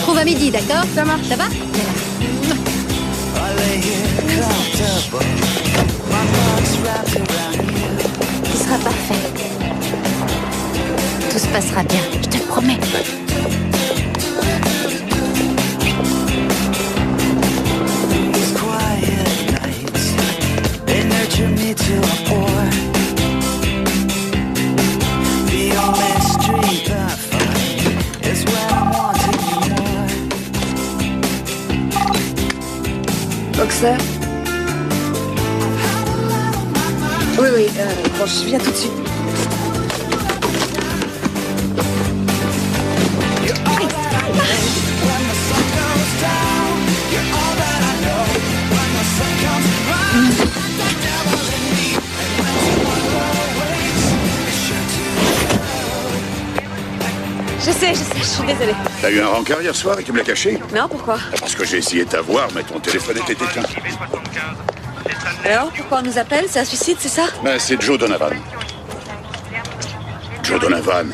retrouve à midi, d'accord? Ça marche. Ça va? Tu seras parfait. Tout se passera bien, je te le promets. Boxer. Oui, bon, je viens tout de suite. Je sais, je suis désolée. T'as eu un rencard hier soir et tu me l'as caché? Non, pourquoi? Parce que j'ai essayé de t'avoir, mais ton téléphone était éteint. Alors, pourquoi on nous appelle? C'est un suicide, c'est ça? Ben, c'est Joe Donovan. Joe Donovan.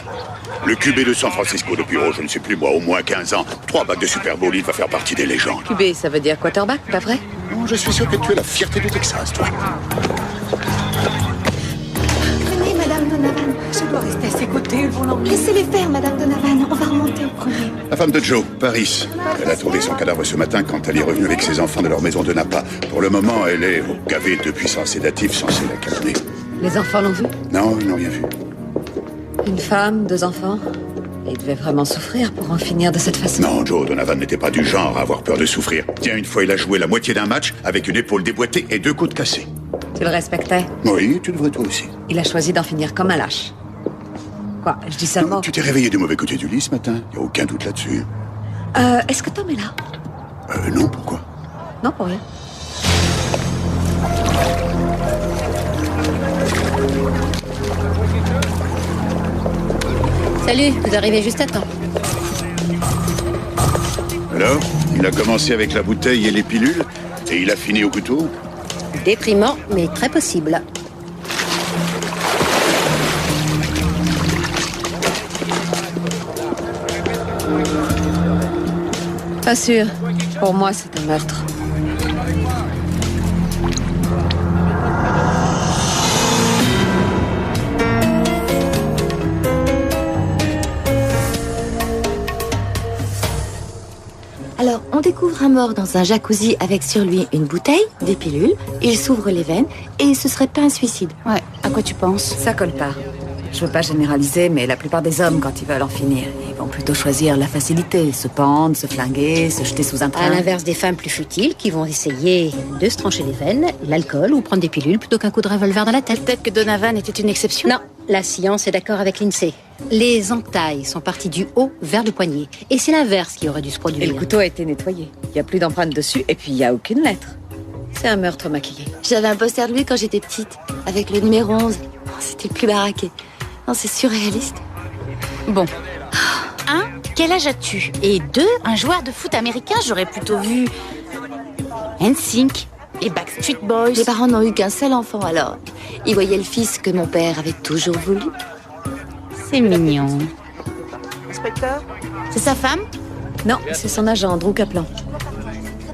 Le QB de San Francisco depuis, je ne sais plus moi, au moins 15 ans. 3 bacs de Super Bowl, il va faire partie des légendes. QB, ça veut dire quarterback, pas vrai? Non, je suis sûr que tu es la fierté du Texas, toi. Venez, Madame Donovan. Je dois rester à ses côtés, vous l'emmenez. Laissez-les faire, Madame Donovan. On va remonter au premier. La femme de Joe, Paris. Elle a trouvé son cadavre ce matin quand elle est revenue avec ses enfants de leur maison de Napa. Pour le moment, elle est au gavé de puissants sédatifs censés la calmer. Les enfants l'ont vu? Non, ils n'ont rien vu. Une femme, 2 enfants. Et il devait vraiment souffrir pour en finir de cette façon. Non, Joe Donovan n'était pas du genre à avoir peur de souffrir. Tiens, une fois, il a joué la moitié d'un match avec une épaule déboîtée et 2 côtes cassées. Tu le respectais? Oui, tu devrais toi aussi. Il a choisi d'en finir comme un lâche. Quoi? Je dis seulement... Non, tu t'es réveillé du mauvais côté du lit ce matin. Y a aucun doute là-dessus. Est-ce que Tom est là? Non, pourquoi? Non, pour rien. Salut, vous arrivez juste à temps. Alors, il a commencé avec la bouteille et les pilules, et il a fini au couteau? Déprimant, mais très possible. Pas sûr. Pour moi, c'est un meurtre. Alors, on découvre un mort dans un jacuzzi avec sur lui une bouteille, des pilules. Il s'ouvre les veines et ce serait pas un suicide. Ouais, à quoi tu penses? Ça colle pas. Je veux pas généraliser, mais la plupart des hommes, quand ils veulent en finir, ils vont plutôt choisir la facilité. Se pendre, se flinguer, se jeter sous un train. À l'inverse des femmes plus futiles qui vont essayer de se trancher les veines, l'alcool ou prendre des pilules plutôt qu'un coup de revolver dans la tête. Peut-être que Donovan était une exception. Non, la science est d'accord avec l'INSEE. Les entailles sont parties du haut vers le poignet. Et c'est l'inverse qui aurait dû se produire. Et le couteau a été nettoyé. Il y a plus d'empreintes dessus et puis il y a aucune lettre. C'est un meurtre maquillé. J'avais un poster de lui quand j'étais petite, avec le numéro 11. Oh, c'était le plus baraqué. Non, c'est surréaliste. Bon. 1. Quel âge as-tu? Et 2. Un joueur de foot américain, j'aurais plutôt vu... NSYNC, les Backstreet Boys... Les parents n'ont eu qu'un seul enfant, alors. Ils voyaient le fils que mon père avait toujours voulu. C'est mignon. C'est sa femme? Non, c'est son agent, Drew Kaplan.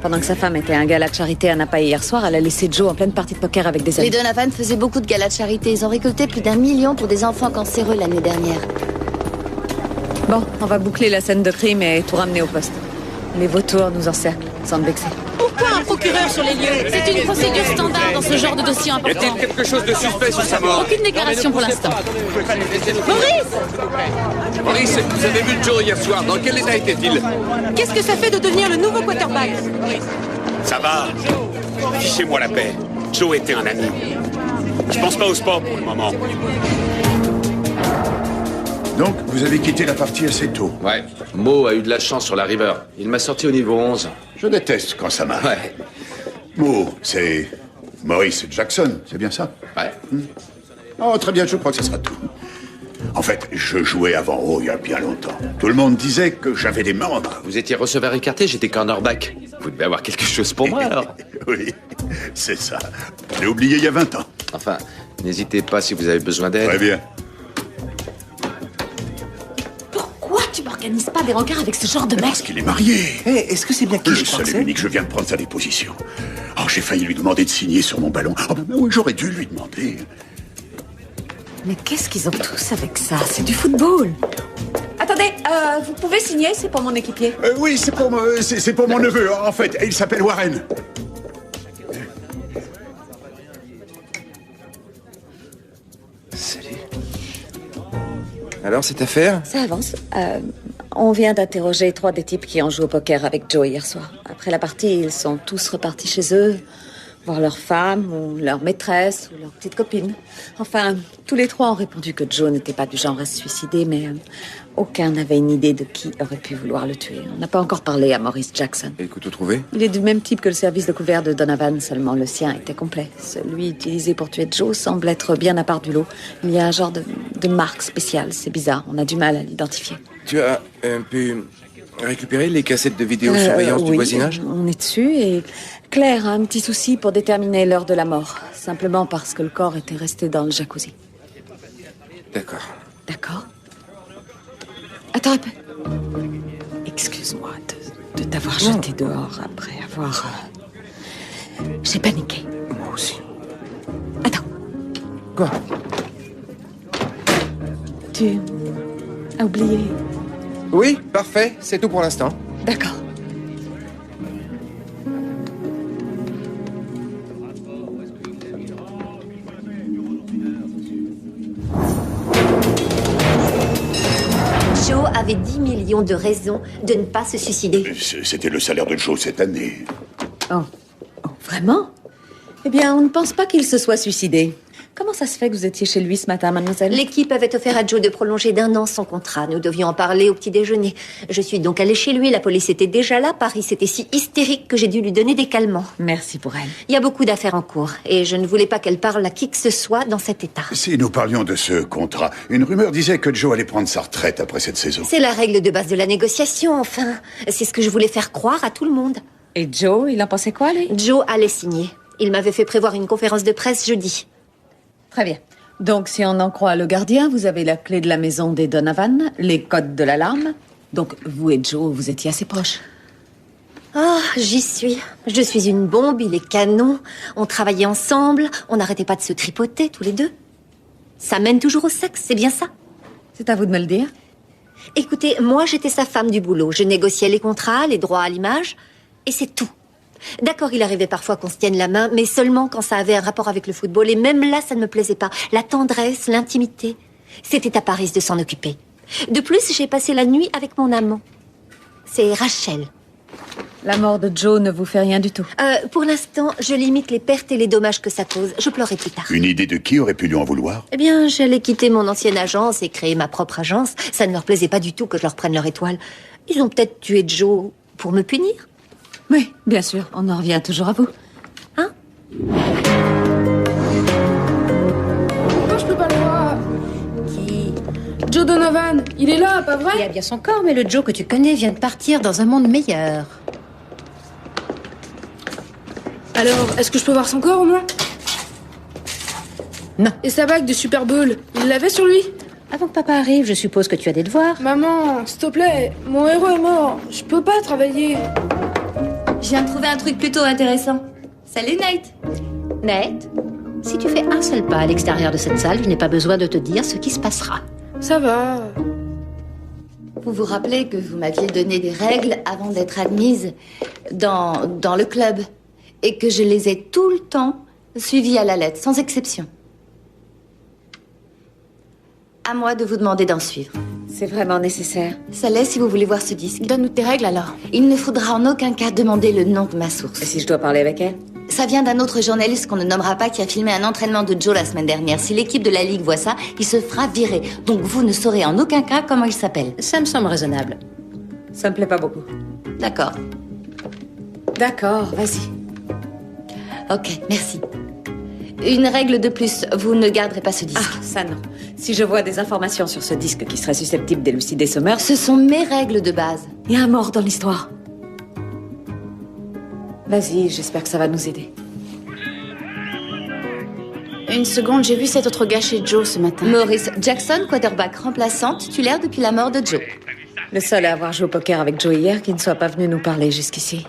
Pendant que sa femme était à un gala de charité à Napa hier soir, elle a laissé Joe en pleine partie de poker avec des amis. Les Donovan faisaient beaucoup de galas de charité. Ils ont récolté plus d'1 million pour des enfants cancéreux l'année dernière. Bon, on va boucler la scène de crime et tout ramener au poste. Les vautours nous encerclent, sans te vexer. Pourquoi un procureur sur les lieux? C'est une procédure standard dans ce genre de dossier Y important. a-t-il quelque chose de suspect sur sa mort? Aucune déclaration pour l'instant. Maurice! Maurice, vous avez vu Joe hier soir. Dans quel état était-il? Qu'est-ce que ça fait de devenir le nouveau quarterback? Ça va. Fichez-moi la paix. Joe était un ami. Je pense pas au sport pour le moment. Donc, vous avez quitté la partie assez tôt. Ouais, Mo a eu de la chance sur la river. Il m'a sorti au niveau 11. Je déteste quand ça marche. Ouais. Mo, c'est Maurice Jackson, c'est bien ça? Ouais. Oh, très bien, je crois que ça sera tout. En fait, je jouais avant il y a bien longtemps. Tout le monde disait que j'avais des membres. Vous étiez receveur écarté, j'étais cornerback. Vous devez avoir quelque chose pour moi, alors. Oui, c'est ça. J'ai oublié il y a 20 ans. Enfin, n'hésitez pas si vous avez besoin d'aide. Très bien. Pourquoi tu m'as n'organise pas des rencarts avec ce genre de mec. Parce qu'il est marié. Est-ce que c'est bien qui Le je crois seul que et c'est? unique, je viens de prendre sa déposition. Oh, j'ai failli lui demander de signer sur mon ballon. Oh, ben oui, j'aurais dû lui demander. Mais qu'est-ce qu'ils ont tous avec ça? C'est du football. Attendez, vous pouvez signer? C'est pour mon équipier. Oui, c'est pour mon neveu, en fait. Il s'appelle Warren. Salut. Alors, cette affaire? Ça avance. On vient d'interroger 3 des types qui ont joué au poker avec Joe hier soir. Après la partie, ils sont tous repartis chez eux, voir leur femme, ou leur maîtresse, ou leur petite copine. Enfin, tous les 3 ont répondu que Joe n'était pas du genre à se suicider, mais aucun n'avait une idée de qui aurait pu vouloir le tuer. On n'a pas encore parlé à Maurice Jackson. Et le couteau trouvé? Il est du même type que le service de couvert de Donovan, seulement le sien était complet. Celui utilisé pour tuer Joe semble être bien à part du lot. Il y a un genre de marque spéciale, c'est bizarre, on a du mal à l'identifier. Tu as pu récupérer les cassettes de vidéosurveillance du oui, voisinage? On est dessus et Claire a un petit souci pour déterminer l'heure de la mort. Simplement parce que le corps était resté dans le jacuzzi. D'accord. D'accord. Attends un peu. Excuse-moi de t'avoir jeté dehors après avoir... J'ai paniqué. Moi aussi. Attends, Quoi? tu as oublié... Oui, parfait. C'est tout pour l'instant. D'accord. Joe avait 10 millions de raisons de ne pas se suicider. C'était le salaire de Joe cette année. Oh, vraiment? Eh bien, on ne pense pas qu'il se soit suicidé. Comment ça se fait que vous étiez chez lui ce matin, mademoiselle? L'équipe avait offert à Joe de prolonger d'1 an son contrat. Nous devions en parler au petit déjeuner. Je suis donc allée chez lui. La police était déjà là. Paris était si hystérique que j'ai dû lui donner des calmants. Merci pour elle. Il y a beaucoup d'affaires en cours. Et je ne voulais pas qu'elle parle à qui que ce soit dans cet état. Si nous parlions de ce contrat, une rumeur disait que Joe allait prendre sa retraite après cette saison. C'est la règle de base de la négociation, enfin. C'est ce que je voulais faire croire à tout le monde. Et Joe, il en pensait quoi, lui? Joe allait signer. Il m'avait fait prévoir une conférence de presse jeudi. Très bien. Donc, si on en croit le gardien, vous avez la clé de la maison des Donovan, les codes de l'alarme. Donc, vous et Joe, vous étiez assez proches. Ah, j'y suis. Je suis une bombe, il est canon. On travaillait ensemble, on n'arrêtait pas de se tripoter, tous les deux. Ça mène toujours au sexe, c'est bien ça. C'est à vous de me le dire. Écoutez, moi, j'étais sa femme du boulot. Je négociais les contrats, les droits à l'image, et c'est tout. D'accord, il arrivait parfois qu'on se tienne la main, mais seulement quand ça avait un rapport avec le football. Et même là, ça ne me plaisait pas. La tendresse, l'intimité. C'était à Paris de s'en occuper. De plus, j'ai passé la nuit avec mon amant. C'est Rachel. La mort de Joe ne vous fait rien du tout. Pour l'instant, je limite les pertes et les dommages que ça cause. Je pleurerai plus tard. Une idée de qui aurait pu lui en vouloir? Eh bien, j'allais quitter mon ancienne agence et créer ma propre agence. Ça ne leur plaisait pas du tout que je leur prenne leur étoile. Ils ont peut-être tué Joe pour me punir. Oui, bien sûr, on en revient toujours à vous. Hein? Pourquoi je peux pas le voir? Qui? Joe Donovan, il est là, pas vrai? Il a bien son corps, mais le Joe que tu connais vient de partir dans un monde meilleur. Alors, est-ce que je peux voir son corps au moins? Non. Et sa bague de Super Bowl, il l'avait sur lui? Avant que papa arrive, je suppose que tu as des devoirs. Maman, s'il te plaît, mon héros est mort. Je peux pas travailler. Je viens de trouver un truc plutôt intéressant. Salut, Nate. Nate, si tu fais un seul pas à l'extérieur de cette salle, je n'ai pas besoin de te dire ce qui se passera. Ça va. Vous vous rappelez que vous m'aviez donné des règles avant d'être admise dans le club et que je les ai tout le temps suivies à la lettre, sans exception. À moi de vous demander d'en suivre. C'est vraiment nécessaire. Ça l'est si vous voulez voir ce disque. Donne-nous tes règles alors. Il ne faudra en aucun cas demander le nom de ma source. Et si je dois parler avec elle? Ça vient d'un autre journaliste qu'on ne nommera pas qui a filmé un entraînement de Joe la semaine dernière. Si l'équipe de la Ligue voit ça, il se fera virer. Donc vous ne saurez en aucun cas comment il s'appelle. Ça me semble raisonnable. Ça me plaît pas beaucoup. D'accord. D'accord, vas-y. Ok, merci. Une règle de plus, vous ne garderez pas ce disque. Ah, ça non. Si je vois des informations sur ce disque qui serait susceptible d'élucider ce meurtre, Ce sont mes règles de base. il y a un mort dans l'histoire. Vas-y, j'espère que ça va nous aider. Une seconde, j'ai vu cet autre gars chez Joe ce matin. Maurice Jackson, quarterback remplaçant, titulaire depuis la mort de Joe. Le seul à avoir joué au poker avec Joe hier qui ne soit pas venu nous parler jusqu'ici.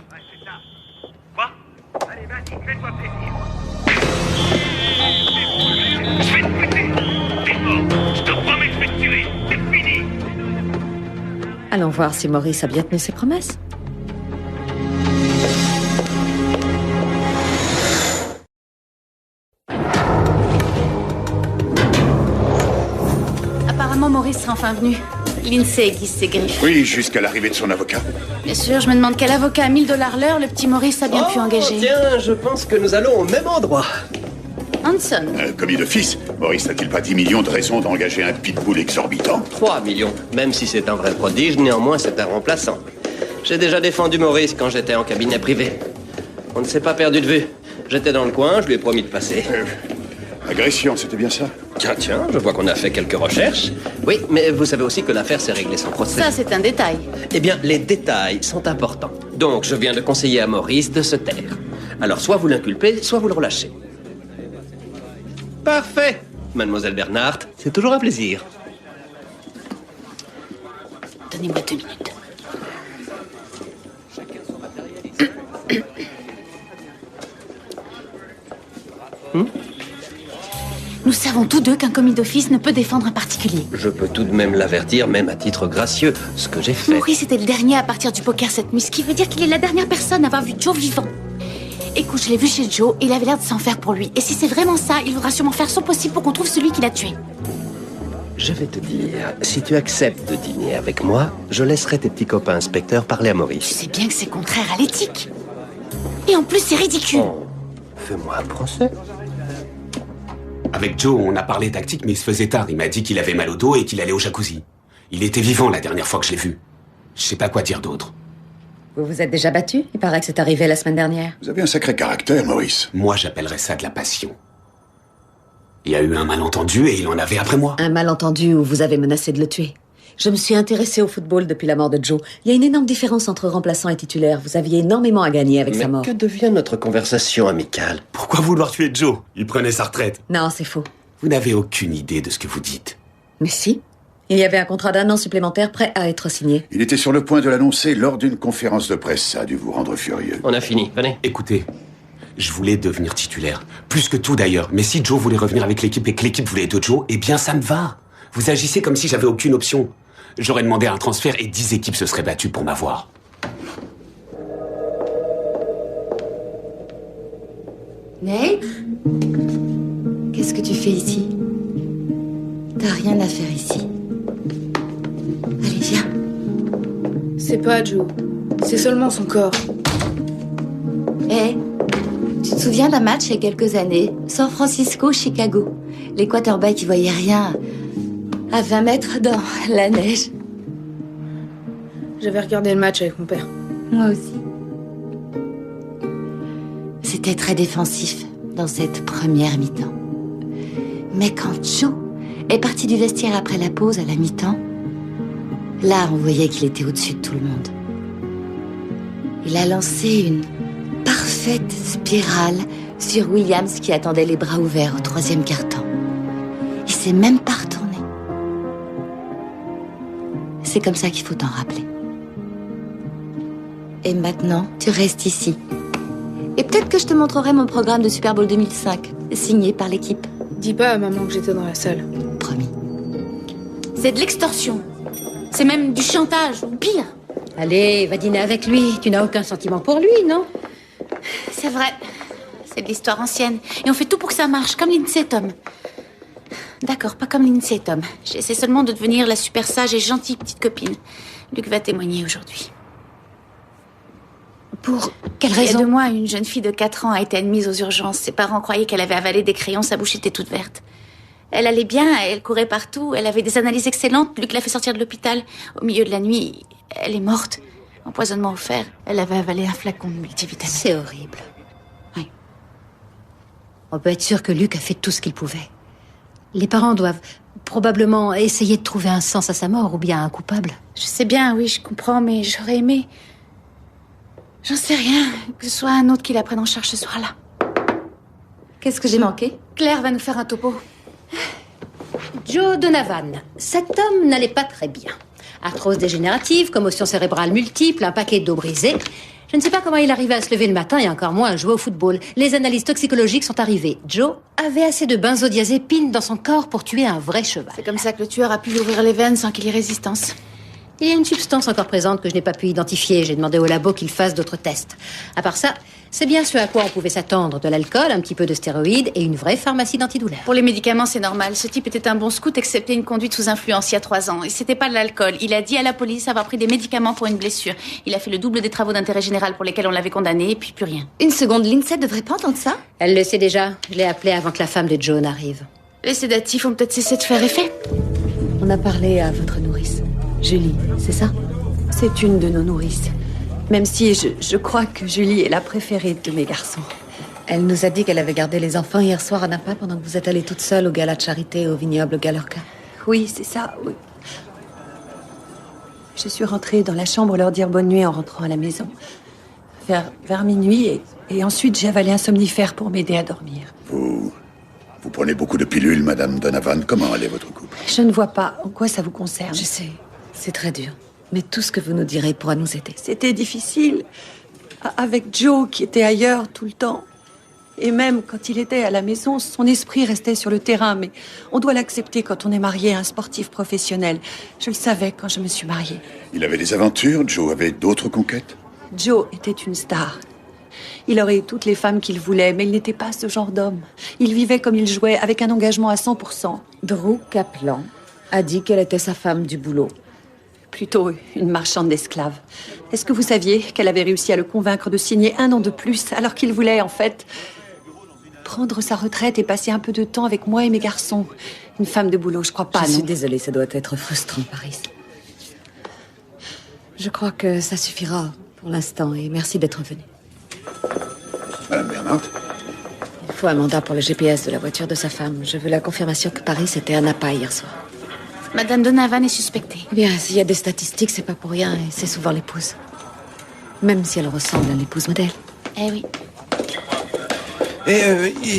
Quoi? Allez, vas-y, fais-toi plaisir. Je vais te buter. T'es mort. Je te promets que je vais te tuer. C'est fini. Allons voir si Maurice a bien tenu ses promesses. Apparemment, Maurice sera enfin venu. Lindsay aiguise ses griffes. Oui, jusqu'à l'arrivée de son avocat. Bien sûr, je me demande quel avocat à 1000 $ l'heure le petit Maurice a bien pu engager. Tiens, je pense que nous allons au même endroit. Hanson. Commis d'office, Maurice n'a-t-il pas 10 millions de raisons d'engager un pitbull exorbitant? 3 millions. Même si c'est un vrai prodige, néanmoins c'est un remplaçant. J'ai déjà défendu Maurice quand j'étais en cabinet privé. On ne s'est pas perdu de vue. J'étais dans le coin, je lui ai promis de passer. Agression, c'était bien ça? Tiens, je vois qu'on a fait quelques recherches. Oui, mais vous savez aussi que l'affaire s'est réglée sans procès. Ça, c'est un détail. Eh bien, les détails sont importants. Donc, je viens de conseiller à Maurice de se taire. Alors, soit vous l'inculpez, soit vous le relâchez. Parfait, Mademoiselle Bernhardt, c'est toujours un plaisir. Donnez-moi 2 minutes. Nous savons tous deux qu'un commis d'office ne peut défendre un particulier. Je peux tout de même l'avertir, même à titre gracieux, ce que j'ai fait. Maurice était le dernier à partir du poker cette nuit, ce qui veut dire qu'il est la dernière personne à avoir vu Joe vivant. Écoute, je l'ai vu chez Joe et il avait l'air de s'en faire pour lui. Et si c'est vraiment ça, il voudra sûrement faire son possible pour qu'on trouve celui qui l'a tué. Je vais te dire, si tu acceptes de dîner avec moi, je laisserai tes petits copains inspecteurs parler à Maurice. Tu sais bien que c'est contraire à l'éthique. Et en plus, c'est ridicule. Oh, fais-moi un procès. Avec Joe, on a parlé tactique, mais il se faisait tard. Il m'a dit qu'il avait mal au dos et qu'il allait au jacuzzi. Il était vivant la dernière fois que je l'ai vu. Je sais pas quoi dire d'autre. Vous vous êtes déjà battu? Il paraît que c'est arrivé la semaine dernière. Vous avez un sacré caractère, Maurice. Moi, j'appellerais ça de la passion. Il y a eu un malentendu et il en avait après moi. Un malentendu où vous avez menacé de le tuer. Je me suis intéressée au football depuis la mort de Joe. Il y a une énorme différence entre remplaçant et titulaire. Vous aviez énormément à gagner avec sa mort. Mais que devient notre conversation amicale? Pourquoi vouloir tuer Joe? Il prenait sa retraite. Non, c'est faux. Vous n'avez aucune idée de ce que vous dites. Mais si. Il y avait un contrat d'1 an supplémentaire prêt à être signé. Il était sur le point de l'annoncer lors d'une conférence de presse. Ça a dû vous rendre furieux. On a fini, venez. Écoutez, je voulais devenir titulaire. Plus que tout d'ailleurs. Mais si Joe voulait revenir avec l'équipe et que l'équipe voulait de Joe, eh bien ça me va. Vous agissez comme si j'avais aucune option. J'aurais demandé un transfert et 10 équipes se seraient battues pour m'avoir. Nate? Qu'est-ce que tu fais ici? T'as rien à faire ici. Allez, viens. C'est pas Joe. C'est seulement son corps. Hé, tu te souviens d'un match il y a quelques années? San Francisco-Chicago. Les quarterbacks, ils voyaient rien à 20 mètres dans la neige. J'avais regardé le match avec mon père. Moi aussi. C'était très défensif dans cette première mi-temps. Mais quand Joe est parti du vestiaire après la pause à la mi-temps, là, on voyait qu'il était au-dessus de tout le monde. Il a lancé une parfaite spirale sur Williams qui attendait les bras ouverts au 3e quart-temps. Il s'est même pas retourné. C'est comme ça qu'il faut t'en rappeler. Et maintenant, tu restes ici. Et peut-être que je te montrerai mon programme de Super Bowl 2005, signé par l'équipe. Dis pas à maman que j'étais dans la salle. Promis. C'est de l'extorsion. C'est même du chantage, ou pire. Allez, va dîner avec lui. Tu n'as aucun sentiment pour lui, non? C'est vrai. C'est de l'histoire ancienne. Et on fait tout pour que ça marche, comme Lindsay et Tom. D'accord, pas comme Lindsay et Tom. J'essaie seulement de devenir la super sage et gentille petite copine. Luc va témoigner aujourd'hui. Pour quelle Il y a raison? 2 mois, une jeune fille de 4 ans a été admise aux urgences. Ses parents croyaient qu'elle avait avalé des crayons, sa bouche était toute verte. Elle allait bien, elle courait partout, elle avait des analyses excellentes. Luc l'a fait sortir de l'hôpital. Au milieu de la nuit, elle est morte. Empoisonnement au fer. Elle avait avalé un flacon de multivitamines. C'est horrible. Oui. On peut être sûr que Luc a fait tout ce qu'il pouvait. Les parents doivent probablement essayer de trouver un sens à sa mort ou bien un coupable. Je sais bien, oui, je comprends, mais j'aurais aimé... J'en sais rien, que ce soit un autre qui la prenne en charge ce soir-là. Qu'est-ce que j'ai manqué? Claire va nous faire un topo. Joe Donovan. Cet homme n'allait pas très bien. Arthrose dégénérative, commotion cérébrale multiple, un paquet d'os brisés. Je ne sais pas comment il arrivait à se lever le matin et encore moins à jouer au football. Les analyses toxicologiques sont arrivées. Joe avait assez de benzodiazépine dans son corps pour tuer un vrai cheval. C'est comme ça que le tueur a pu lui ouvrir les veines sans qu'il y ait résistance. Il y a une substance encore présente que je n'ai pas pu identifier. J'ai demandé au labo qu'il fasse d'autres tests. À part ça, c'est bien ce à quoi on pouvait s'attendre. De l'alcool, un petit peu de stéroïdes et une vraie pharmacie d'antidouleurs. Pour les médicaments, c'est normal. Ce type était un bon scout, excepté une conduite sous influence il y a 3 ans. Et c'était pas de l'alcool. Il a dit à la police avoir pris des médicaments pour une blessure. Il a fait le double des travaux d'intérêt général pour lesquels on l'avait condamné, et puis plus rien. Une seconde, Lindsay devrait pas entendre ça? Elle le sait déjà. Je l'ai appelée avant que la femme de Joe n'arrive. Les sédatifs ont peut-être cessé de faire effet. On a parlé à votre nourrice, Julie, c'est ça? C'est une de nos nourrices. Même si je crois que Julie est la préférée de mes garçons. Elle nous a dit qu'elle avait gardé les enfants hier soir à Napa pendant que vous êtes allée toute seule au gala de charité au vignoble Galorca. Oui, c'est ça, oui. Je suis rentrée dans la chambre leur dire bonne nuit en rentrant à la maison. Vers minuit, et ensuite j'ai avalé un somnifère pour m'aider à dormir. Vous prenez beaucoup de pilules, Madame Donovan. Comment allait votre couple? Je ne vois pas en quoi ça vous concerne. Je sais, c'est très dur. Mais tout ce que vous nous direz pourra nous aider. C'était difficile. Avec Joe, qui était ailleurs tout le temps. Et même quand il était à la maison, son esprit restait sur le terrain. Mais on doit l'accepter quand on est marié à un sportif professionnel. Je le savais quand je me suis mariée. Il avait des aventures? Joe avait d'autres conquêtes? Joe était une star. Il aurait eu toutes les femmes qu'il voulait, mais il n'était pas ce genre d'homme. Il vivait comme il jouait, avec un engagement à 100%. Drew Kaplan a dit qu'elle était sa femme du boulot. Plutôt une marchande d'esclaves. Est-ce que vous saviez qu'elle avait réussi à le convaincre de signer 1 an de plus, alors qu'il voulait, en fait, prendre sa retraite et passer un peu de temps avec moi et mes garçons? Une femme de boulot, je crois pas, non? Je suis désolée, ça doit être frustrant, Paris. Je crois que ça suffira pour l'instant, et merci d'être venue. Madame Bernhardt? Il faut un mandat pour le GPS de la voiture de sa femme. Je veux la confirmation que Paris était à Napa hier soir. Madame Donovan est suspectée. Bien, s'il y a des statistiques, c'est pas pour rien, et c'est souvent l'épouse. Même si elle ressemble à l'épouse modèle. Eh oui.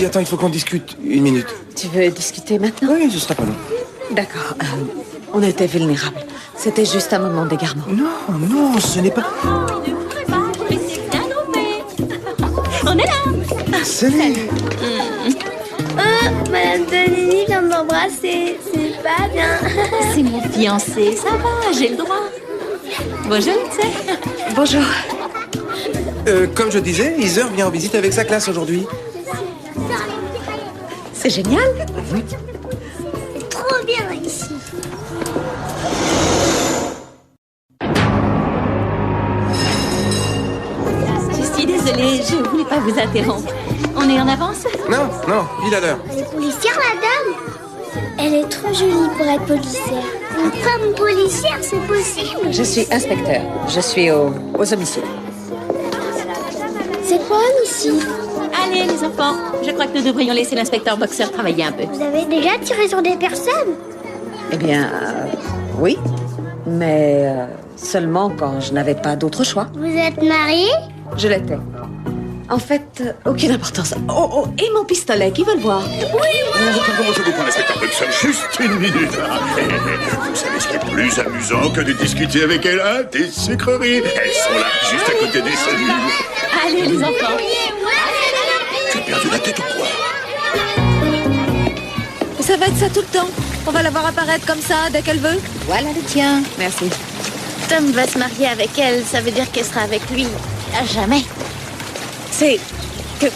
Attends, il faut qu'on discute 1 minute. Tu veux discuter maintenant? Oui, ce sera pas long. D'accord. On était vulnérables. C'était juste un moment d'égarement. Non, ce n'est pas... On est là. Salut. Madame Tonini vient de m'embrasser. C'est pas bien. C'est mon fiancé, ça va, j'ai le droit. Bonjour, Lindsay. Bonjour. Comme je disais, Heather vient en visite avec sa classe aujourd'hui. C'est génial. Oui. C'est trop bien ici. Je suis désolée, je voulais pas vous interrompre. On est en avance? Non, il a l'heure. Elle est policière, la dame? Elle est trop jolie pour être policière. Une femme policière, c'est possible? Je suis inspecteur. Je suis aux homicides. C'est quoi un homicide? Allez, les enfants, je crois que nous devrions laisser l'inspecteur Boxer travailler un peu. Vous avez déjà tiré sur des personnes? Eh bien, oui. Mais seulement quand je n'avais pas d'autre choix. Vous êtes mariés? Je l'étais. En fait, aucune importance. Oh, et mon pistolet, qui veut le voir? Oui, moi. Comment je vous prends, inspecteur Buxton? Juste 1 minute. Vous savez ce qui est plus amusant que de discuter avec elle, hein? Des sucreries. Elles sont là, juste à côté des cellules. Allez, les enfants. Tu as perdu la tête ou quoi? Ça va être ça tout le temps. On va la voir apparaître comme ça dès qu'elle veut. Voilà le tien. Merci. Tom va se marier avec elle, ça veut dire qu'elle sera avec lui à jamais. C'est que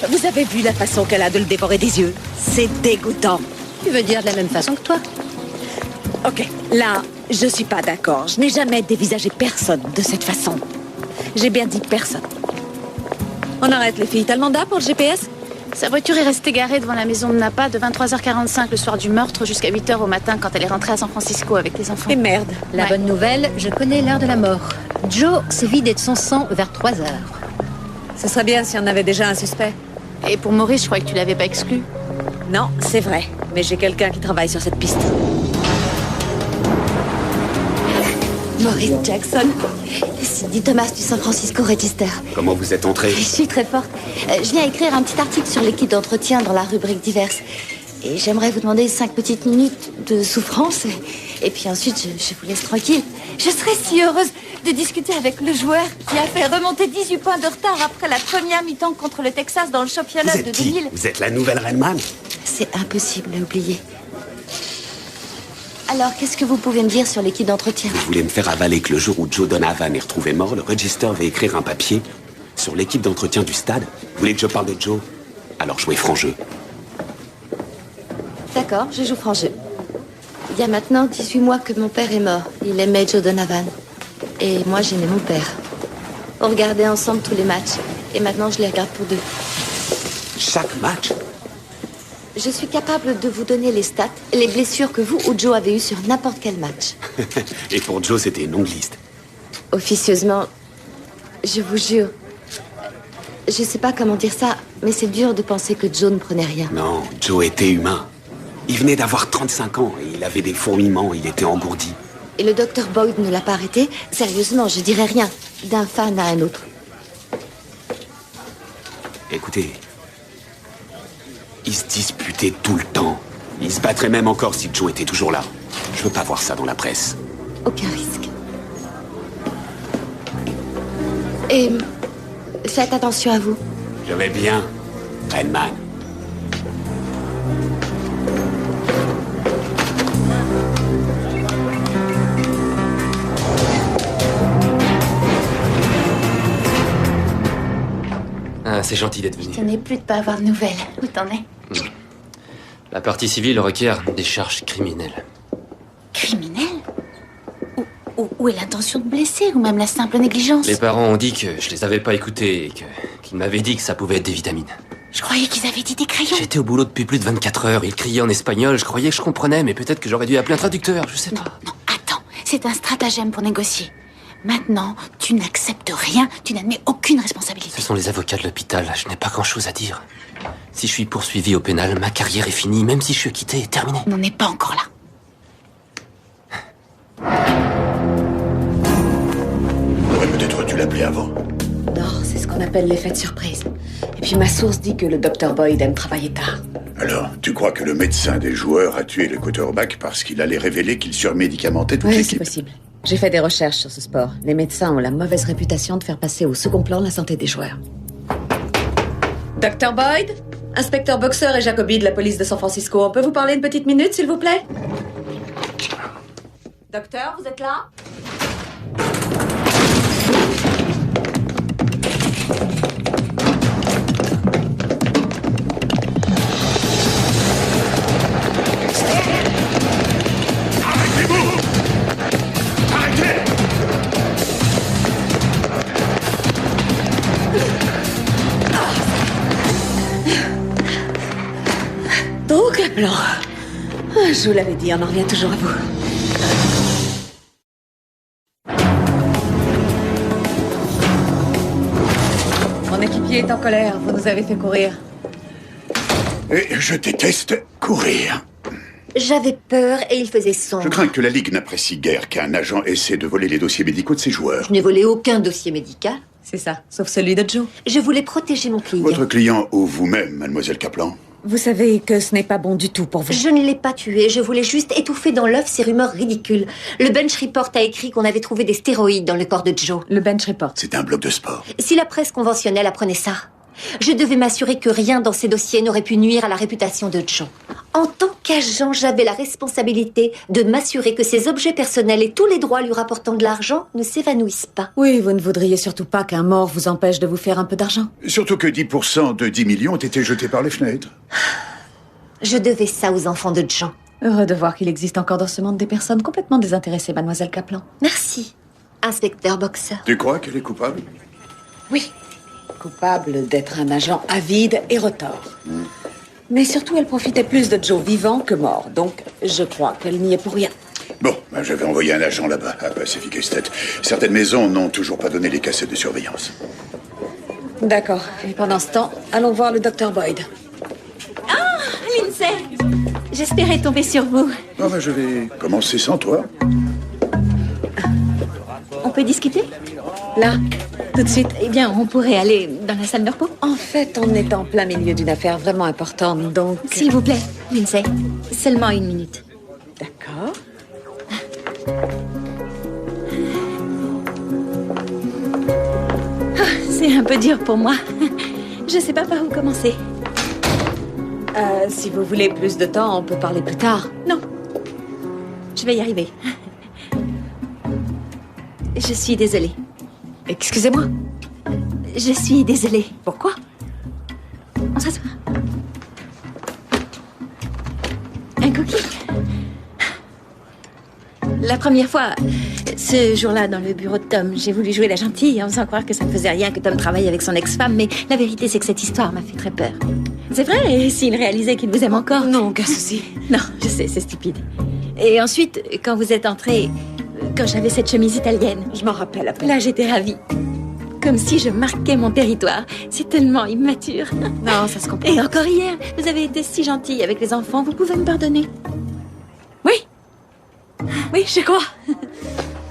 vous avez vu la façon qu'elle a de le dévorer des yeux. C'est dégoûtant. Tu veux dire de la même façon que toi? Ok, là, je suis pas d'accord. Je n'ai jamais dévisagé personne de cette façon. J'ai bien dit personne. On arrête les filles. T'as le mandat pour le GPS? Sa voiture est restée garée devant la maison de Napa de 23h45 le soir du meurtre jusqu'à 8h au matin quand elle est rentrée à San Francisco avec les enfants. Et merde. La bonne nouvelle, je connais l'heure de la mort. Joe s'est vidé de son sang vers 3h. Ce serait bien si on avait déjà un suspect. Et pour Maurice, je croyais que tu l'avais pas exclu. Non, c'est vrai. Mais j'ai quelqu'un qui travaille sur cette piste. Maurice Jackson. Cindy Thomas du San Francisco Register. Comment vous êtes entrée? Je suis très forte. Je viens écrire un petit article sur l'équipe d'entretien dans la rubrique diverses. Et j'aimerais vous demander 5 petites minutes de souffrance. Et puis ensuite, je vous laisse tranquille. Je serais si heureuse de discuter avec le joueur qui a fait remonter 18 points de retard après la première mi-temps contre le Texas dans le championnat de 2000. Vous êtes la nouvelle Redman? C'est impossible à oublier. Alors, qu'est-ce que vous pouvez me dire sur l'équipe d'entretien? Vous voulez me faire avaler que le jour où Joe Donovan est retrouvé mort, le Register va écrire un papier sur l'équipe d'entretien du stade? Vous voulez que je parle de Joe? Alors jouez franc jeu. D'accord, je joue franc jeu. Il y a maintenant 18 mois que mon père est mort. Il aimait Joe Donovan. Et moi, j'aimais mon père. On regardait ensemble tous les matchs. Et maintenant, je les regarde pour deux. Chaque match? Je suis capable de vous donner les stats, les blessures que vous ou Joe avez eues sur n'importe quel match. Et pour Joe, c'était une longue liste. Officieusement, je vous jure. Je sais pas comment dire ça, mais c'est dur de penser que Joe ne prenait rien. Non, Joe était humain. Il venait d'avoir 35 ans et il avait des fourmillements, il était engourdi. Et le docteur Boyd ne l'a pas arrêté? Sérieusement, je dirais rien. D'un fan à un autre. Écoutez, ils se disputaient tout le temps. Ils se battraient même encore si Joe était toujours là. Je veux pas voir ça dans la presse. Aucun risque. Et faites attention à vous. Je vais bien, Redman. Ah, c'est gentil d'être venu. Je n'ai plus de pas avoir de nouvelles. Où t'en es? La partie civile requiert des charges criminelles. Criminel? Où est l'intention de blesser ou même la simple négligence? Les parents ont dit que je les avais pas écoutés et qu'ils m'avaient dit que ça pouvait être des vitamines. Je croyais qu'ils avaient dit des crayons. J'étais au boulot depuis plus de 24 heures. Ils criaient en espagnol. Je croyais que je comprenais, mais peut-être que j'aurais dû appeler un traducteur. Je sais pas. Non, attends. C'est un stratagème pour négocier. Maintenant, tu n'acceptes rien, tu n'admets aucune responsabilité. Ce sont les avocats de l'hôpital, je n'ai pas grand-chose à dire. Si je suis poursuivi au pénal, ma carrière est finie, même si je suis acquitté et terminé. On n'en est pas encore là. On aurait peut-être dû l'appeler avant. Non, c'est ce qu'on appelle l'effet de surprise. Et puis ma source dit que le docteur Boyd aime travailler tard. Alors, tu crois que le médecin des joueurs a tué le quarterback parce qu'il allait révéler qu'il surmédicamentait toute Oui, l'équipe? c'est possible. J'ai fait des recherches sur ce sport. Les médecins ont la mauvaise réputation de faire passer au second plan la santé des joueurs. Dr. Boyd, inspecteur Boxer et Jacoby de la police de San Francisco. On peut vous parler une petite minute, s'il vous plaît? Docteur, vous êtes là? Donc, un plan. Ah, je vous l'avais dit, on en revient toujours à vous. Mon équipier est en colère. Vous nous avez fait courir. Et je déteste courir. J'avais peur et il faisait sombre. Je crains que la Ligue n'apprécie guère qu'un agent essaie de voler les dossiers médicaux de ses joueurs. Je n'ai volé aucun dossier médical. C'est ça, sauf celui de Joe. Je voulais protéger mon client. Votre client ou vous-même, mademoiselle Kaplan? Vous savez que ce n'est pas bon du tout pour vous. Je ne l'ai pas tué, je voulais juste étouffer dans l'œuf ces rumeurs ridicules. Le Bench Report a écrit qu'on avait trouvé des stéroïdes dans le corps de Joe. Le Bench Report? C'est un bloc de sport. Si la presse conventionnelle apprenait ça, je devais m'assurer que rien dans ces dossiers n'aurait pu nuire à la réputation de Joe. En tant qu'agent, j'avais la responsabilité de m'assurer que ses objets personnels et tous les droits lui rapportant de l'argent ne s'évanouissent pas. Oui, vous ne voudriez surtout pas qu'un mort vous empêche de vous faire un peu d'argent. Surtout que 10% de 10 millions ont été jetés par les fenêtres. Je devais ça aux enfants de Joe. Heureux de voir qu'il existe encore dans ce monde des personnes complètement désintéressées, mademoiselle Kaplan. Merci, inspecteur Boxer. Tu crois qu'elle est coupable? Oui. Coupable d'être un agent avide et retors. Mais surtout, elle profitait plus de Joe vivant que mort. Donc, je crois qu'elle n'y est pour rien. Bon, ben, je vais envoyer un agent là-bas, à Pacific Estate. Certaines maisons n'ont toujours pas donné les cassettes de surveillance. D'accord. Et pendant ce temps, allons voir le docteur Boyd. Ah, Lindsay! J'espérais tomber sur vous. Oh, ben, je vais commencer sans toi. On peut discuter? Là, tout de suite. Eh bien, on pourrait aller dans la salle de repos. En fait, on est en plein milieu d'une affaire vraiment importante, donc... S'il vous plaît, Lindsay. Seulement 1 minute. D'accord. C'est un peu dur pour moi. Je sais pas par où commencer. Si vous voulez plus de temps, on peut parler plus tard. Non. Je vais y arriver. Je suis désolée. Excusez-moi. Je suis désolée. Pourquoi? On s'assoit. Un cookie. La première fois, ce jour-là, dans le bureau de Tom, j'ai voulu jouer la gentille en faisant croire que ça ne faisait rien que Tom travaille avec son ex-femme, mais la vérité, c'est que cette histoire m'a fait très peur. C'est vrai, et s'il réalisait qu'il vous aime encore... Non, aucun souci. Non, je sais, c'est stupide. Et ensuite, quand vous êtes entré, quand j'avais cette chemise italienne... Je m'en rappelle à peine. Là, j'étais ravie. Comme si je marquais mon territoire. C'est tellement immature. Non, ça se comprend. Et encore hier, vous avez été si gentille avec les enfants, vous pouvez me pardonner? Oui. Oui, je crois.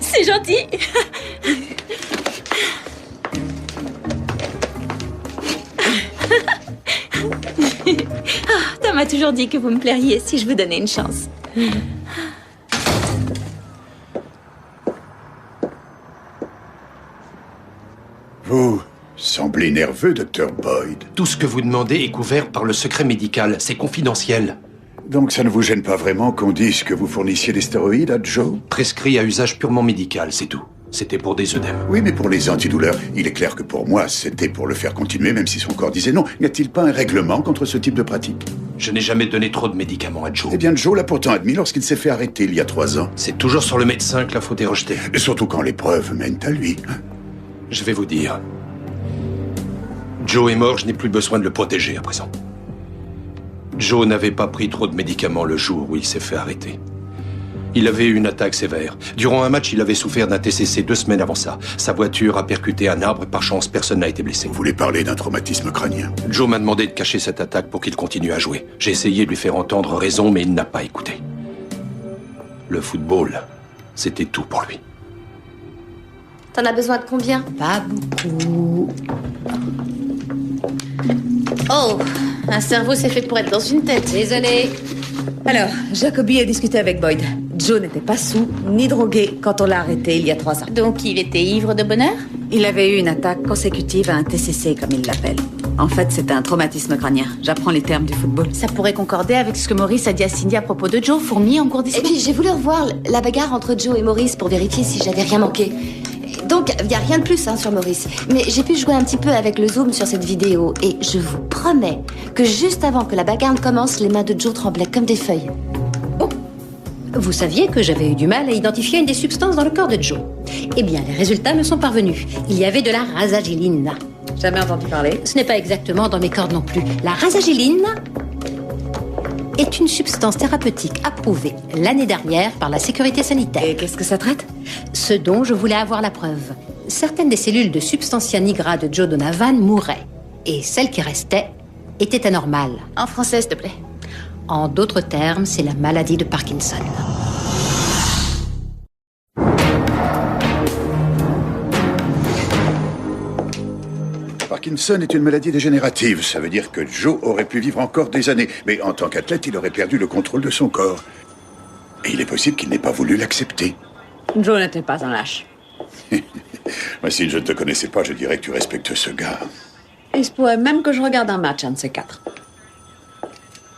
C'est gentil. Tom m'a toujours dit que vous me plairiez si je vous donnais une chance. Vous semblez nerveux, Dr. Boyd. Tout ce que vous demandez est couvert par le secret médical. C'est confidentiel. Donc ça ne vous gêne pas vraiment qu'on dise que vous fournissiez des stéroïdes à Joe? Prescrit à usage purement médical, c'est tout. C'était pour des œdèmes. Oui, mais pour les antidouleurs, il est clair que pour moi, c'était pour le faire continuer, même si son corps disait non. N'y a-t-il pas un règlement contre ce type de pratique? Je n'ai jamais donné trop de médicaments à Joe. Eh bien, Joe l'a pourtant admis lorsqu'il s'est fait arrêter il y a 3 ans. C'est toujours sur le médecin que la faute est rejetée. Et surtout quand les preuves mènent à lui. Je vais vous dire. Joe est mort, je n'ai plus besoin de le protéger à présent. Joe n'avait pas pris trop de médicaments le jour où il s'est fait arrêter. Il avait eu une attaque sévère. Durant un match, il avait souffert d'un TCC 2 semaines avant ça. Sa voiture a percuté un arbre et par chance, personne n'a été blessé. Vous voulez parler d'un traumatisme crânien? Joe m'a demandé de cacher cette attaque pour qu'il continue à jouer. J'ai essayé de lui faire entendre raison, mais il n'a pas écouté. Le football, c'était tout pour lui. T'en as besoin de combien? Pas beaucoup. Oh, un cerveau, c'est fait pour être dans une tête. Désolée. Alors, Jacobi a discuté avec Boyd. Joe n'était pas saoul ni drogué quand on l'a arrêté il y a 3 ans. Donc il était ivre de bonheur? Il avait eu une attaque consécutive à un TCC, comme il l'appelle. En fait, c'était un traumatisme crânien. J'apprends les termes du football. Ça pourrait concorder avec ce que Maurice a dit à Cindy à propos de Joe, fourmi en cours Et d'histoire. puis j'ai voulu revoir la bagarre entre Joe et Maurice pour vérifier si j'avais rien manqué. Donc, il n'y a rien de plus sur Maurice. Mais j'ai pu jouer un petit peu avec le zoom sur cette vidéo. Et je vous promets que juste avant que la bagarre ne commence, les mains de Joe tremblaient comme des feuilles. Oh, vous saviez que j'avais eu du mal à identifier une des substances dans le corps de Joe. Eh bien, les résultats me sont parvenus. Il y avait de la rasagiline. Jamais entendu parler. Ce n'est pas exactement dans mes cordes non plus. La rasagiline est une substance thérapeutique approuvée l'année dernière par la sécurité sanitaire. Et qu'est-ce que ça traite? Ce dont je voulais avoir la preuve. Certaines des cellules de substantia nigra de Joe Donovan mouraient. Et celles qui restaient étaient anormales. En français, s'il te plaît. En d'autres termes, c'est la maladie de Parkinson. Parkinson est une maladie dégénérative. Ça veut dire que Joe aurait pu vivre encore des années. Mais en tant qu'athlète, il aurait perdu le contrôle de son corps. Et il est possible qu'il n'ait pas voulu l'accepter. Joe n'était pas un lâche. Moi, si je ne te connaissais pas, je dirais que tu respectes ce gars. Il se pourrait même que je regarde un match, un de ces 4.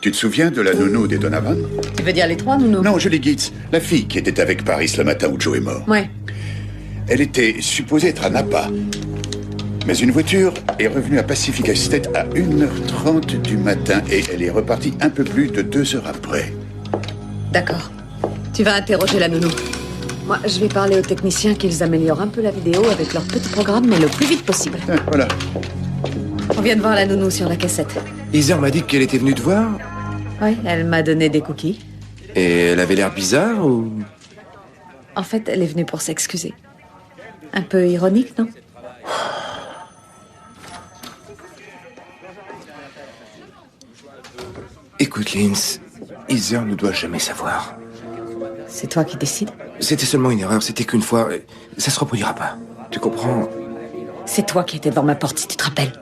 Tu te souviens de la nounou des Donovan? Tu veux dire les 3 nounous? Non, Julie Gitz, la fille qui était avec Paris le matin où Joe est mort. Ouais. Elle était supposée être à Napa. Mais une voiture est revenue à Pacific Estate à 1h30 du matin et elle est repartie un peu plus de 2 heures après. D'accord. Tu vas interroger la nounou. Moi, je vais parler aux techniciens qu'ils améliorent un peu la vidéo avec leur petit programme, mais le plus vite possible. Ah, voilà. On vient de voir la nounou sur la cassette. Heather m'a dit qu'elle était venue te voir. Oui, elle m'a donné des cookies. Et elle avait l'air bizarre ou... En fait, elle est venue pour s'excuser. Un peu ironique, non? Écoute, Linz, Heather ne doit jamais savoir. C'est toi qui décides? C'était seulement une erreur, c'était qu'une fois. Ça se reproduira pas. Tu comprends? C'est toi qui étais devant ma porte, si tu te rappelles.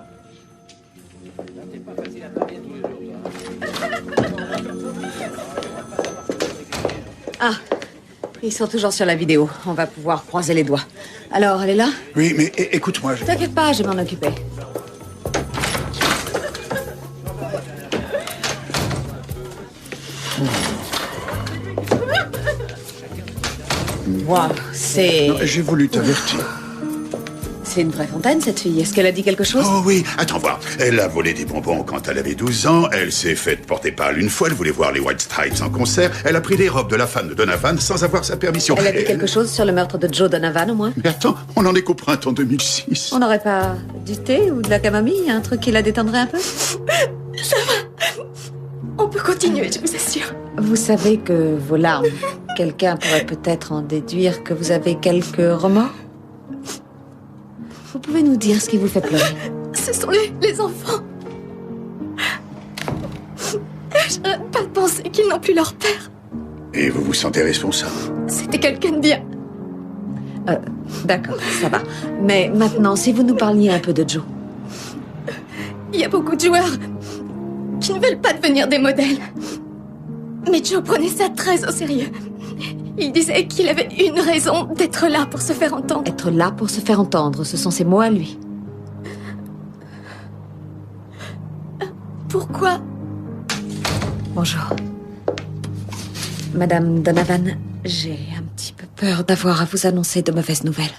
Ah, Ils sont toujours sur la vidéo. On va pouvoir croiser les doigts. Alors, elle est là? Oui, mais écoute-moi. T'inquiète pas, je vais m'en occuper. Wow, c'est... Non, j'ai voulu t'avertir. C'est une vraie fontaine, cette fille. Est-ce qu'elle a dit quelque chose? Oh oui, attends voir. Elle a volé des bonbons quand elle avait 12 ans. Elle s'est faite porter pâle une fois. Elle voulait voir les White Stripes en concert. Elle a pris les robes de la femme de Donovan sans avoir sa permission. Elle a dit quelque chose sur le meurtre de Joe Donovan, au moins? Mais attends, on en est qu'au printemps 2006. On n'aurait pas du thé ou de la camomille? Un truc qui la détendrait un peu? Ça va. On peut continuer, je vous assure. Vous savez que vos larmes, quelqu'un pourrait peut-être en déduire que vous avez quelques remords? Vous pouvez nous dire ce qui vous fait pleurer? Ce sont les enfants. J'arrête pas de penser qu'ils n'ont plus leur père. Et vous vous sentez responsable? C'était quelqu'un de bien. D'accord, ça va. Mais maintenant, si vous nous parliez un peu de Joe. Il y a beaucoup de joueurs qui ne veulent pas devenir des modèles. Mais Joe prenait ça très au sérieux. Il disait qu'il avait une raison d'être là pour se faire entendre. Être là pour se faire entendre, ce sont ses mots à lui. Pourquoi? Bonjour. Madame Donovan, j'ai un petit peu peur d'avoir à vous annoncer de mauvaises nouvelles.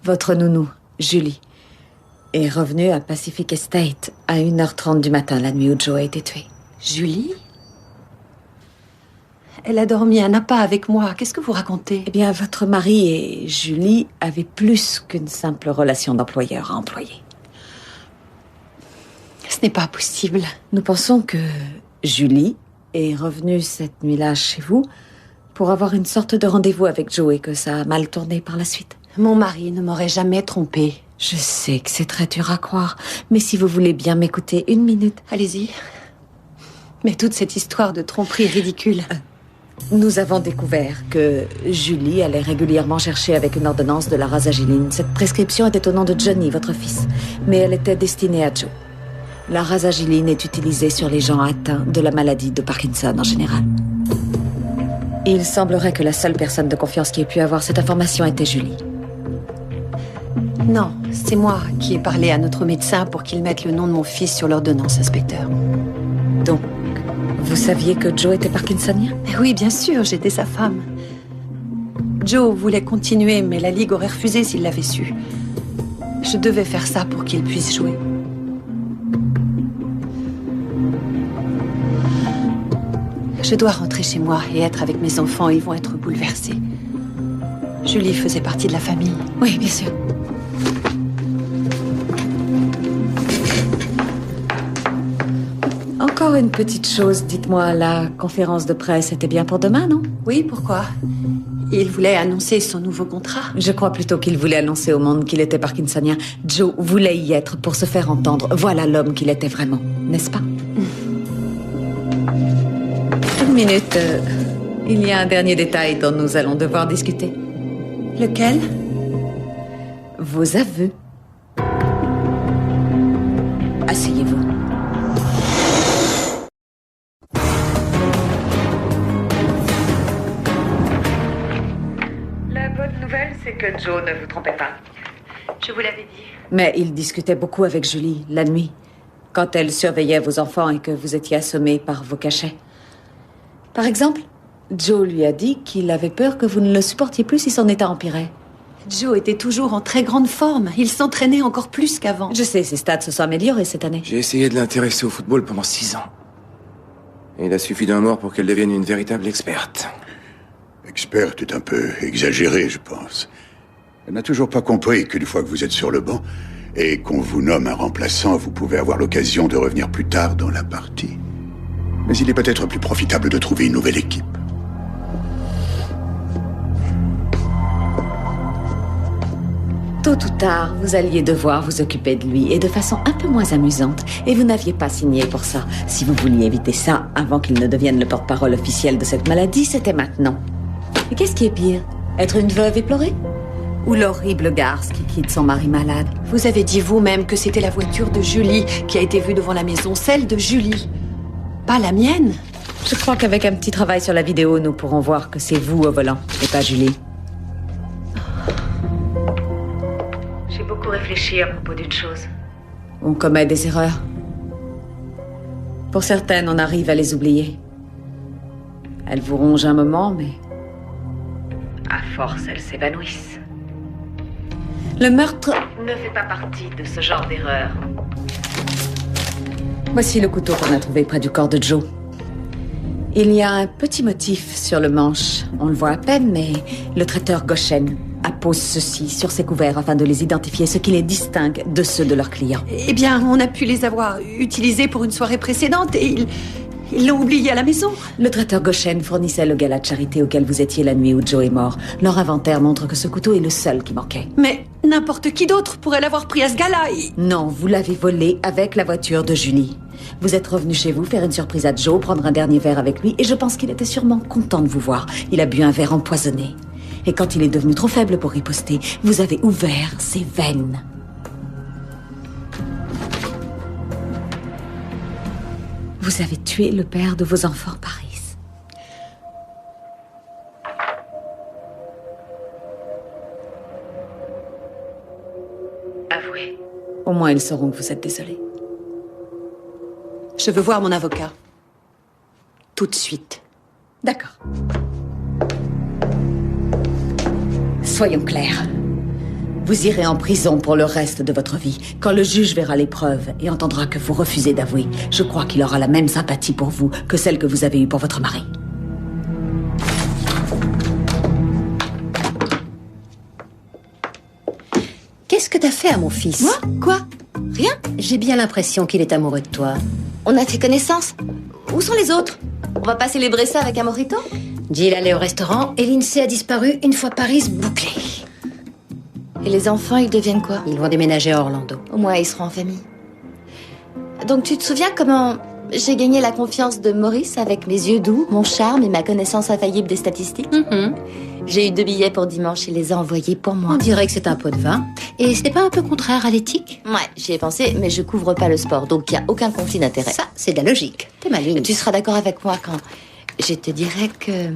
Votre nounou, Julie, est revenue à Pacific Estate à 1h30 du matin, la nuit où Joe a été tué. Julie? Elle a dormi à Napa avec moi. Qu'est-ce que vous racontez? Eh bien, votre mari et Julie avaient plus qu'une simple relation d'employeur à employé. Ce n'est pas possible. Nous pensons que Julie est revenue cette nuit-là chez vous pour avoir une sorte de rendez-vous avec Joe et que ça a mal tourné par la suite. Mon mari ne m'aurait jamais trompée. Je sais que c'est très dur à croire, mais si vous voulez bien m'écouter 1 minute... Allez-y. Mais toute cette histoire de tromperie ridicule... Nous avons découvert que Julie allait régulièrement chercher avec une ordonnance de la rasagiline. Cette prescription était au nom de Johnny, votre fils, mais elle était destinée à Joe. La rasagiline est utilisée sur les gens atteints de la maladie de Parkinson en général. Il semblerait que la seule personne de confiance qui ait pu avoir cette information était Julie. Non, c'est moi qui ai parlé à notre médecin pour qu'il mette le nom de mon fils sur l'ordonnance, inspecteur. Donc, vous saviez que Joe était parkinsonien? Oui, bien sûr, j'étais sa femme. Joe voulait continuer, mais la Ligue aurait refusé s'il l'avait su. Je devais faire ça pour qu'il puisse jouer. Je dois rentrer chez moi et être avec mes enfants. Ils vont être bouleversés. Julie faisait partie de la famille. Oui, bien sûr. Encore une petite chose, dites-moi, la conférence de presse était bien pour demain, non? Oui, pourquoi? Il voulait annoncer son nouveau contrat. Je crois plutôt qu'il voulait annoncer au monde qu'il était parkinsonien. Joe voulait y être pour se faire entendre. Voilà l'homme qu'il était vraiment, n'est-ce pas? 1 minute. Il y a un dernier détail dont nous allons devoir discuter. Lequel? Vos aveux. Asseyez-vous. La bonne nouvelle, c'est que Joe ne vous trompait pas. Je vous l'avais dit. Mais il discutait beaucoup avec Julie, la nuit, quand elle surveillait vos enfants et que vous étiez assommés par vos cachets. Par exemple, Joe lui a dit qu'il avait peur que vous ne le supportiez plus si son état empirait. Joe était toujours en très grande forme. Il s'entraînait encore plus qu'avant. Je sais, ses stats se sont améliorés cette année. J'ai essayé de l'intéresser au football pendant 6 ans. Et il a suffi d'un mort pour qu'elle devienne une véritable experte. Experte est un peu exagéré, je pense. Elle n'a toujours pas compris qu'une fois que vous êtes sur le banc et qu'on vous nomme un remplaçant, vous pouvez avoir l'occasion de revenir plus tard dans la partie. Mais il est peut-être plus profitable de trouver une nouvelle équipe. Tôt ou tard, vous alliez devoir vous occuper de lui, et de façon un peu moins amusante. Et vous n'aviez pas signé pour ça. Si vous vouliez éviter ça avant qu'il ne devienne le porte-parole officiel de cette maladie, c'était maintenant. Et qu'est-ce qui est pire? Être une veuve éplorée? Ou l'horrible garce qui quitte son mari malade? Vous avez dit vous-même que c'était la voiture de Julie qui a été vue devant la maison, celle de Julie. Pas la mienne. Je crois qu'avec un petit travail sur la vidéo, nous pourrons voir que c'est vous au volant, et pas Julie. J'ai beaucoup réfléchi à propos d'une chose. On commet des erreurs. Pour certaines, on arrive à les oublier. Elles vous rongent un moment, mais... À force, elles s'évanouissent. Le meurtre... Ne fait pas partie de ce genre d'erreur. Voici le couteau qu'on a trouvé près du corps de Joe. Il y a un petit motif sur le manche. On le voit à peine, mais le traiteur Goshen appose ceci sur ses couverts afin de les identifier, ce qui les distingue de ceux de leurs clients. Eh bien, on a pu les avoir utilisés pour une soirée précédente et ils l'ont oublié à la maison. Le traiteur Goshen fournissait le gala de charité auquel vous étiez la nuit où Joe est mort. Leur inventaire montre que ce couteau est le seul qui manquait. Mais n'importe qui d'autre pourrait l'avoir pris à ce gala. Non, vous l'avez volé avec la voiture de Julie. Vous êtes revenu chez vous faire une surprise à Joe, prendre un dernier verre avec lui, et je pense qu'il était sûrement content de vous voir. Il a bu un verre empoisonné. Et quand il est devenu trop faible pour riposter, vous avez ouvert ses veines. Vous avez tué le père de vos enfants, Paris. Avouez. Au moins, ils sauront que vous êtes désolé. Je veux voir mon avocat. Tout de suite. D'accord. Soyons clairs. Vous irez en prison pour le reste de votre vie. Quand le juge verra les preuves et entendra que vous refusez d'avouer, je crois qu'il aura la même sympathie pour vous que celle que vous avez eue pour votre mari. Qu'est-ce que t'as fait à mon fils? Moi? Quoi? Rien? J'ai bien l'impression qu'il est amoureux de toi. On a fait connaissance. Où sont les autres? On va pas célébrer ça avec un mojito? Jill allait au restaurant et Lindsay a disparu une fois Paris bouclé. Et les enfants, ils deviennent quoi? Ils vont déménager à Orlando. Au moins, ils seront en famille. Donc, tu te souviens comment j'ai gagné la confiance de Maurice avec mes yeux doux, mon charme et ma connaissance infaillible des statistiques? J'ai eu 2 billets pour dimanche et les a envoyés pour moi. On dirait que c'est un pot de vin. Et c'était pas un peu contraire à l'éthique? Ouais, j'y ai pensé, mais je couvre pas le sport, donc il n'y a aucun conflit d'intérêt. Ça, c'est de la logique. T'es maligne. Tu seras d'accord avec moi quand je te dirai que...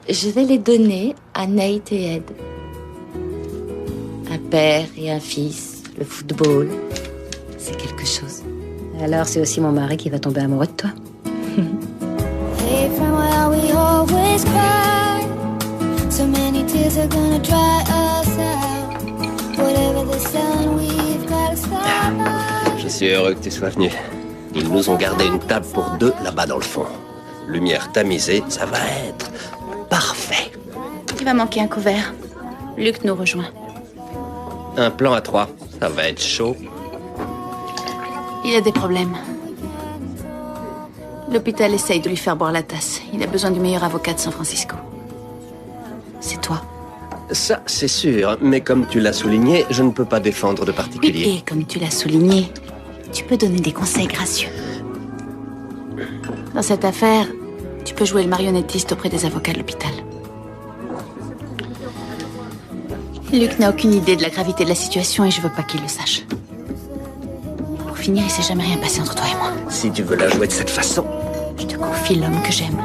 je vais les donner à Nate et Ed. Un père et un fils, le football, c'est quelque chose. Alors c'est aussi mon mari qui va tomber amoureux de toi. Je suis heureux que tu sois venu. Ils nous ont gardé une table pour 2 là-bas dans le fond. Lumière tamisée, ça va être parfait. Il va manquer un couvert. Luc nous rejoint. Un plan à 3, ça va être chaud. Il a des problèmes. L'hôpital essaye de lui faire boire la tasse. Il a besoin du meilleur avocat de San Francisco. C'est toi. Ça, c'est sûr. Mais comme tu l'as souligné, je ne peux pas défendre de particulier. Et comme tu l'as souligné, tu peux donner des conseils gracieux. Dans cette affaire, tu peux jouer le marionnettiste auprès des avocats de l'hôpital. Luc n'a aucune idée de la gravité de la situation et je veux pas qu'il le sache. Pour finir, il s'est jamais rien passé entre toi et moi. Si tu veux la jouer de cette façon... Je te confie l'homme que j'aime.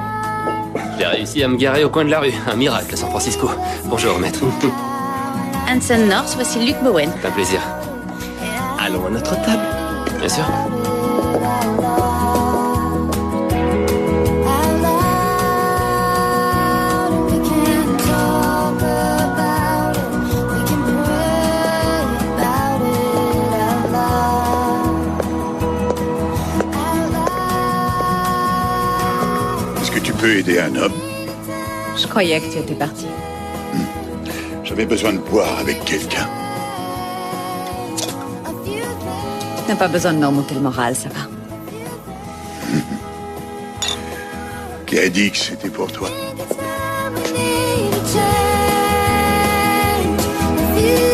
J'ai réussi à me garer au coin de la rue. Un miracle à San Francisco. Bonjour, maître. Hanson North, voici Luc Bowen. C'est un plaisir. Allons à notre table. Bien sûr. Est-ce que tu peux aider un homme? Je croyais que tu étais parti. J'avais besoin de boire avec quelqu'un. Tu n'as pas besoin de me remonter le moral, ça va. Qui a dit que c'était pour toi? You